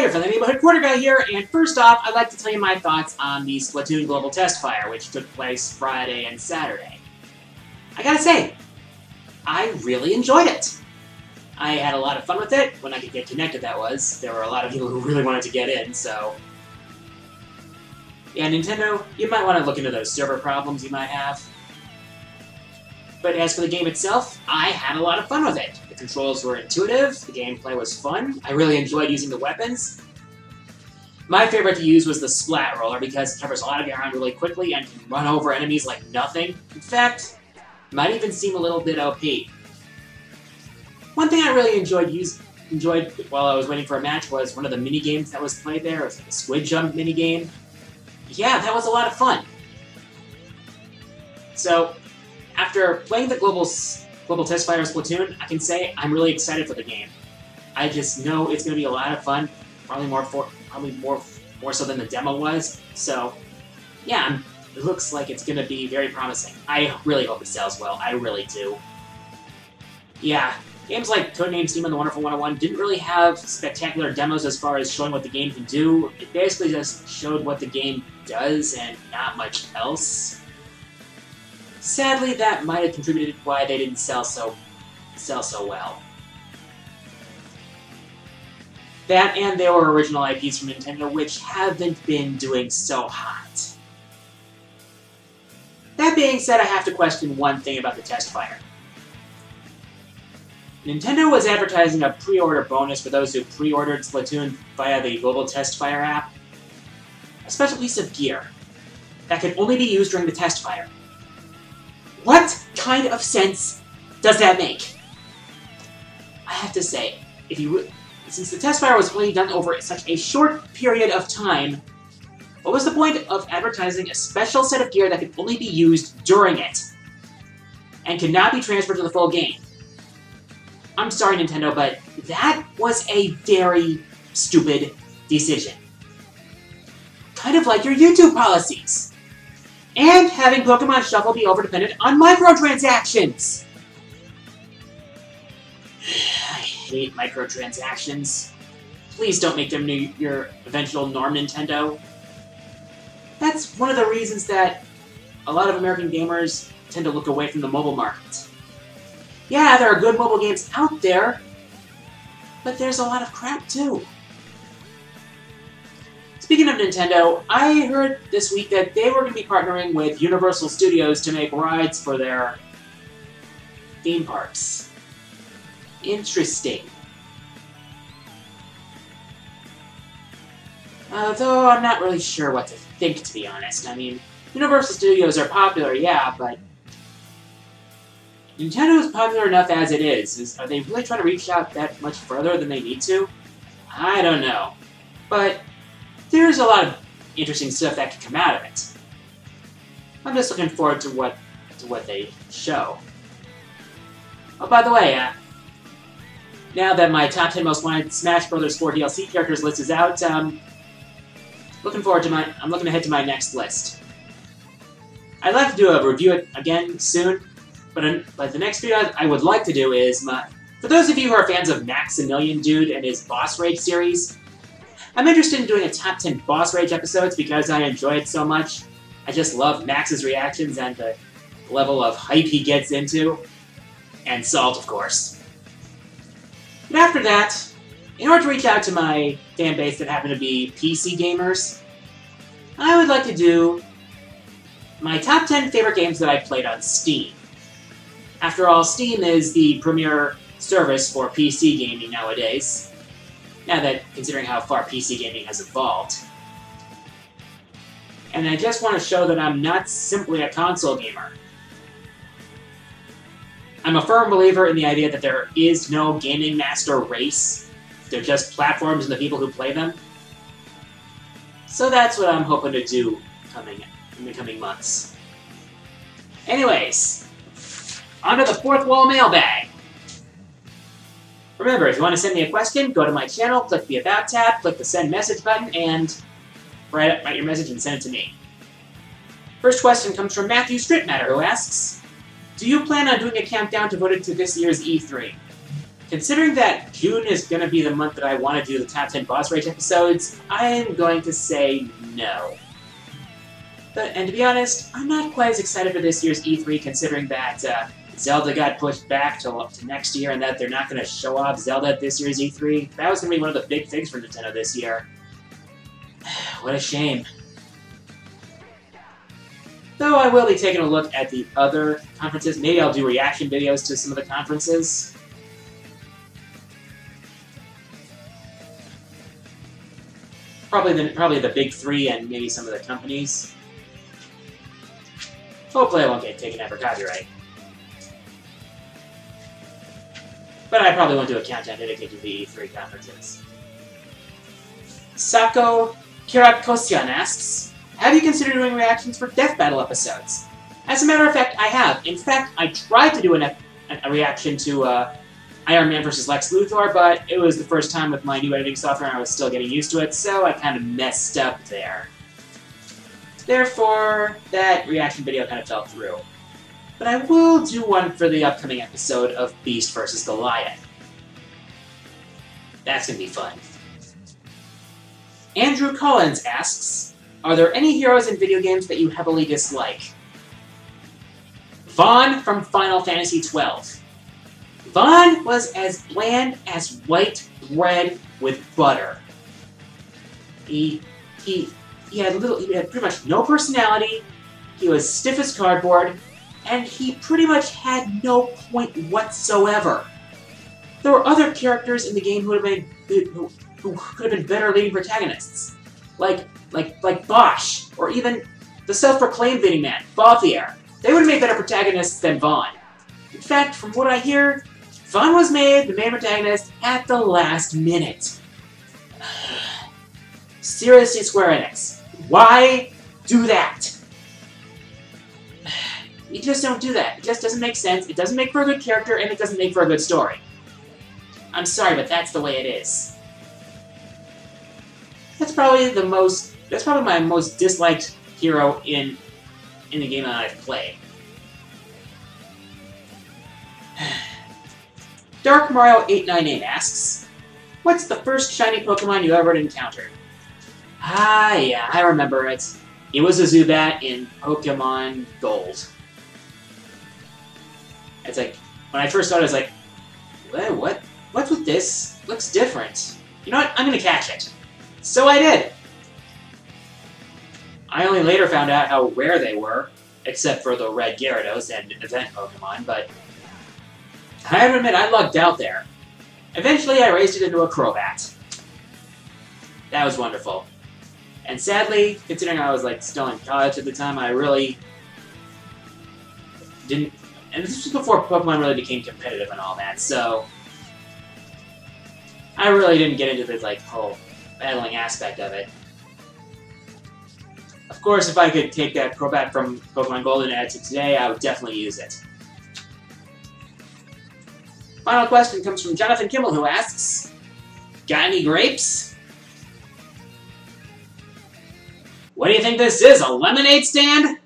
your friendly neighborhood quarter guy here, and first off, I'd like to tell you my thoughts on the Splatoon Global Testfire, which took place Friday and Saturday. I gotta say, I really enjoyed it. I had a lot of fun with it, when I could get connected that was. There were a lot of people who really wanted to get in, so... Yeah, Nintendo, you might want to look into those server problems you might have. But as for the game itself, I had a lot of fun with it. The controls were intuitive, the gameplay was fun, I really enjoyed using the weapons. My favorite to use was the Splat roller because it covers a lot of ground really quickly and can run over enemies like nothing. In fact, it might even seem a little bit OP. One thing I really enjoyed while I was waiting for a match was one of the mini-games that was played there. It was like a squid jump mini-game. Yeah, that was a lot of fun. So, after playing the Global Testfire Splatoon, I can say I'm really excited for the game. I just know it's going to be a lot of fun, probably more so than the demo was. So, yeah, it looks like it's going to be very promising. I really hope it sells well. I really do. Yeah, games like Codenames Team and The Wonderful 101 didn't really have spectacular demos as far as showing what the game can do. It basically just showed what the game does and not much else. Sadly, that might have contributed why they didn't sell so well. That and there were original IPs from Nintendo which haven't been doing so hot. That being said, I have to question one thing about the Testfire. Nintendo was advertising a pre-order bonus for those who pre-ordered Splatoon via the Global Testfire app. A special piece of gear that could only be used during the Testfire. What kind of sense does that make? I have to say, since the Testfire was only done over such a short period of time, what was the point of advertising a special set of gear that could only be used during it, and could not be transferred to the full game? I'm sorry, Nintendo, but that was a very stupid decision. Kind of like your YouTube policies. And having Pokémon Shuffle be overdependent on microtransactions! I hate microtransactions. Please don't make them your eventual norm, Nintendo. That's one of the reasons that a lot of American gamers tend to look away from the mobile market. Yeah, there are good mobile games out there, but there's a lot of crap too. Speaking of Nintendo, I heard this week that they were going to be partnering with Universal Studios to make rides for their theme parks. Interesting. Though I'm not really sure what to think, to be honest. I mean, Universal Studios are popular, yeah, but Nintendo is popular enough as it is. Are they really trying to reach out that much further than they need to? I don't know. But there's a lot of interesting stuff that could come out of it. I'm just looking forward to what they show. Oh, by the way, now that my top 10 most wanted Smash Bros. 4 DLC characters list is out, I'm looking ahead to my next list. I'd like to do a review again soon, but the next video I would like to do is for those of you who are fans of Maximilian Dude and his Boss Rage series, I'm interested in doing a top 10 Boss Rage episodes because I enjoy it so much. I just love Max's reactions and the level of hype he gets into. And Salt, of course. But after that, in order to reach out to my fan base that happen to be PC gamers, I would like to do my top 10 favorite games that I played on Steam. After all, Steam is the premier service for PC gaming nowadays. Now that, considering how far PC gaming has evolved. And I just want to show that I'm not simply a console gamer. I'm a firm believer in the idea that there is no gaming master race. They're just platforms and the people who play them. So that's what I'm hoping to do in the coming months. Anyways, onto the fourth wall mailbag. Remember, if you want to send me a question, go to my channel, click the About tab, click the Send Message button, and write your message and send it to me. First question comes from Matthew Strittmatter, who asks, do you plan on doing a countdown to vote into this year's E3? Considering that June is going to be the month that I want to do the top 10 boss rage episodes, I am going to say no. And to be honest, I'm not quite as excited for this year's E3, considering that Zelda got pushed back to next year and that they're not going to show off Zelda at this year's E3. That was going to be one of the big things for Nintendo this year. What a shame. Though I will be taking a look at the other conferences. Maybe I'll do reaction videos to some of the conferences. Probably the big three and maybe some of the companies. Hopefully I won't get taken out for copyright. But I probably won't do a countdown dedicated to the E3 conferences. Sako Kirakosyan asks, have you considered doing reactions for Death Battle episodes? As a matter of fact, I have. In fact, I tried to do a reaction to Iron Man vs. Lex Luthor, but it was the first time with my new editing software and I was still getting used to it, so I kind of messed up there. Therefore, that reaction video kind of fell through. But I will do one for the upcoming episode of Beast vs. Goliath. That's gonna be fun. Andrew Collins asks, are there any heroes in video games that you heavily dislike? Vaughn from Final Fantasy XII. Vaughn was as bland as white bread with butter. He had pretty much no personality, he was stiff as cardboard, and he pretty much had no point whatsoever. There were other characters in the game who could have been better leading protagonists, like Bosch, or even the self-proclaimed leading man, Balthier. They would have made better protagonists than Vaughn. In fact, from what I hear, Vaughn was made the main protagonist at the last minute. Seriously, Square Enix, why do that? You just don't do that. It just doesn't make sense, it doesn't make for a good character, and it doesn't make for a good story. I'm sorry, but that's the way it is. That's probably my most disliked hero in the game that I've played. Dark Mario 898 asks, what's the first shiny Pokemon you ever encountered? Ah, yeah, I remember it. It was a Zubat in Pokémon Gold. It's like, when I first saw it, I was like, what's with this? Looks different. You know what? I'm gonna catch it. So I did. I only later found out how rare they were, except for the red Gyarados and event Pokemon, but I have to admit, I lucked out there. Eventually, I raised it into a Crobat. That was wonderful. And sadly, considering I was still in college at the time, I really didn't. And this was before Pokemon really became competitive and all that, so I really didn't get into the whole battling aspect of it. Of course, if I could take that Crobat from Pokemon Gold and add it to today, I would definitely use it. Final question comes from Jonathan Kimmel, who asks, got any grapes? What do you think this is, a lemonade stand?